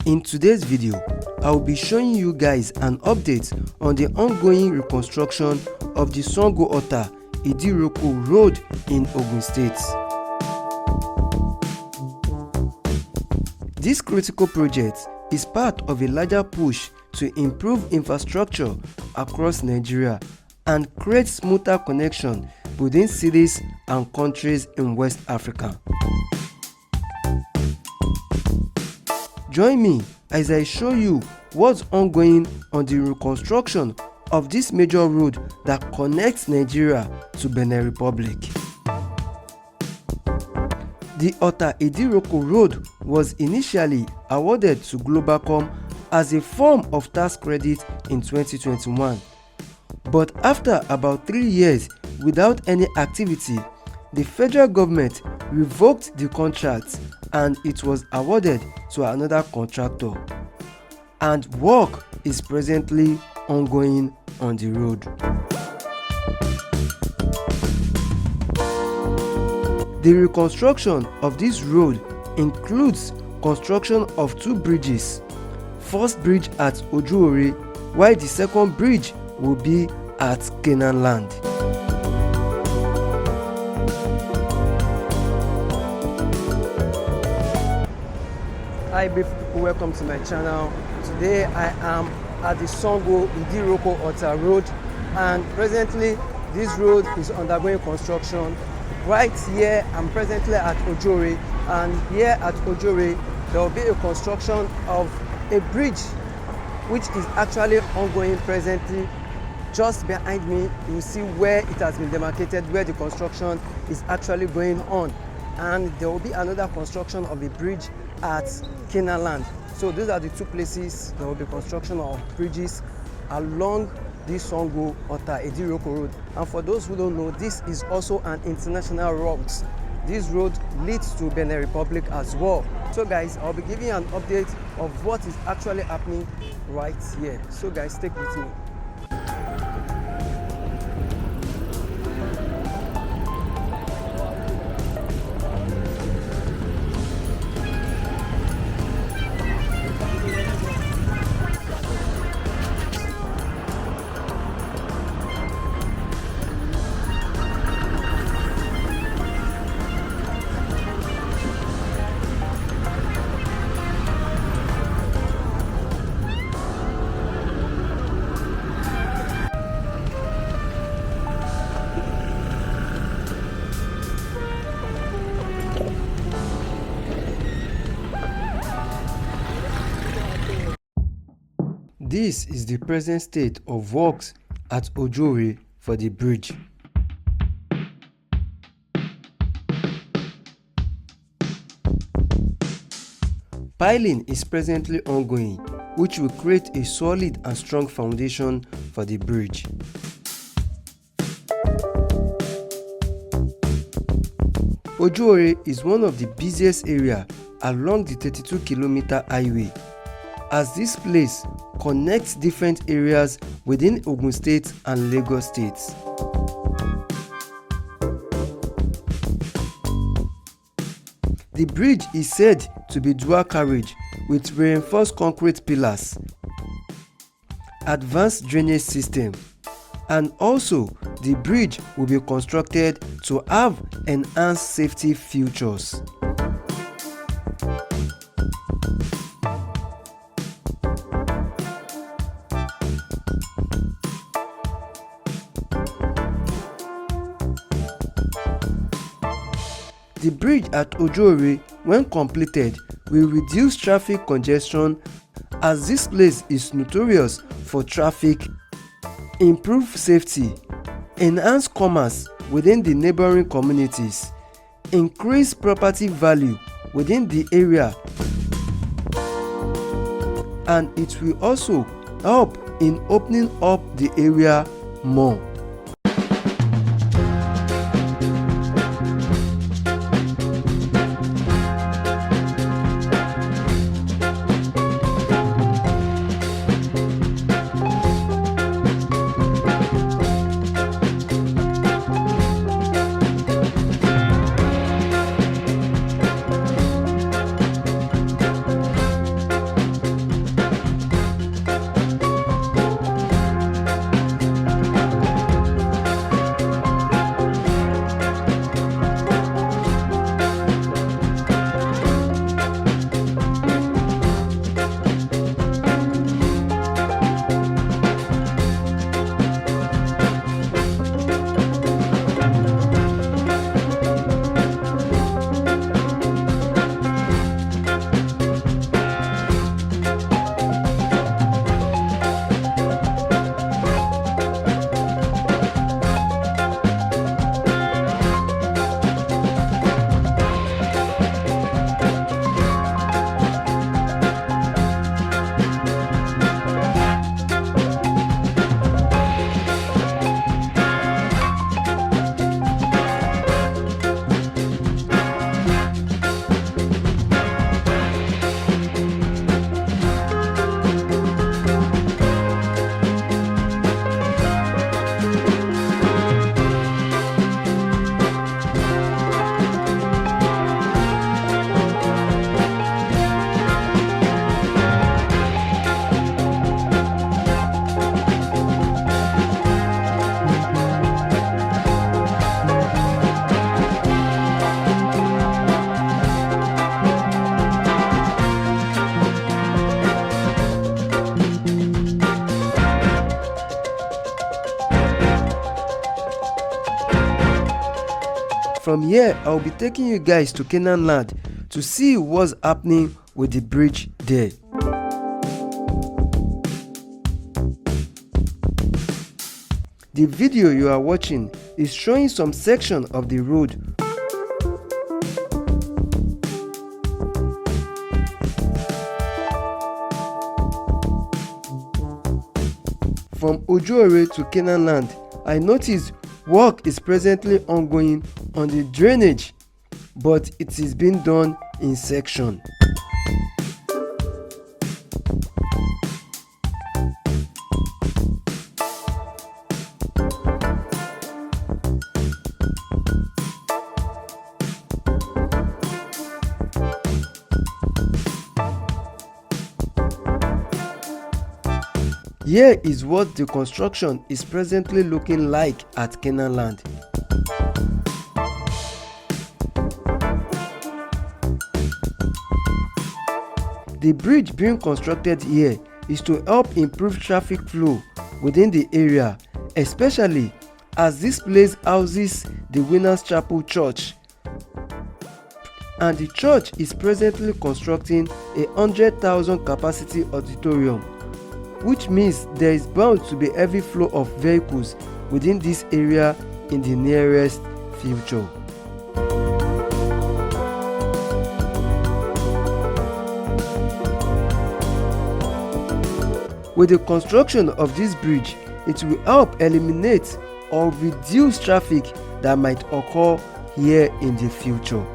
In today's video, I will be showing you guys an update on the ongoing reconstruction of the Sango Ota Idi-Iroko road in Ogun State. This critical project is part of a larger push to improve infrastructure across Nigeria and create smoother connection within cities and countries in West Africa. Join me as I show you what's ongoing on the reconstruction of this major road that connects Nigeria to Benin Republic. The Otta-Idi-Iroko road was initially awarded to Globacom as a form of tax credit in 2021. But after about 3 years without any activity, the federal government revoked the contract and it was awarded to another contractor. And work is presently ongoing on the road. The reconstruction of this road includes construction of 2 bridges. First bridge at Oju Ore, while the second bridge will be at Cannanland. Hi beautiful people, welcome to my channel. Today I am at the Sango Idi-Iroko Ota road, and presently this road is undergoing construction. Right here I'm presently at Oju Ore, and here at Oju Ore there will be a construction of a bridge which is actually ongoing presently. Just behind me you will see where it has been demarcated, where the construction is actually going on, and there will be another construction of a bridge at Cannanland. So these are the 2 places there will be construction of bridges along this Sango Ota Idi-Iroko road. And for those who don't know, this is also an international route. This road leads to Benin Republic as well. So guys, I'll be giving you an update of what is actually happening right here. So guys, stick with me. This is the present state of works at Oju Ore for the bridge. Piling is presently ongoing, which will create a solid and strong foundation for the bridge. Oju Ore is one of the busiest areas along the 32-kilometer highway, as this place connects different areas within Ogun State and Lagos states. The bridge is said to be dual carriage with reinforced concrete pillars, advanced drainage system, and also the bridge will be constructed to have enhanced safety features. The bridge at Oju Ore, when completed, will reduce traffic congestion, as this place is notorious for traffic, improve safety, enhance commerce within the neighboring communities, increase property value within the area, and it will also help in opening up the area more. from here I will be taking you guys to Cannanland to see what's happening with the bridge there. The video you are watching is showing some section of the road from Oju Ore to Canaanland. I noticed work is presently ongoing on the drainage, but it is being done in section. Here is what the construction is presently looking like at Cannanland. The bridge being constructed here is to help improve traffic flow within the area, especially as this place houses the Winners Chapel Church, and the church is presently constructing a 100,000 capacity auditorium, which means there is bound to be heavy flow of vehicles within this area in the nearest future. With the construction of this bridge, it will help eliminate or reduce traffic that might occur here in the future.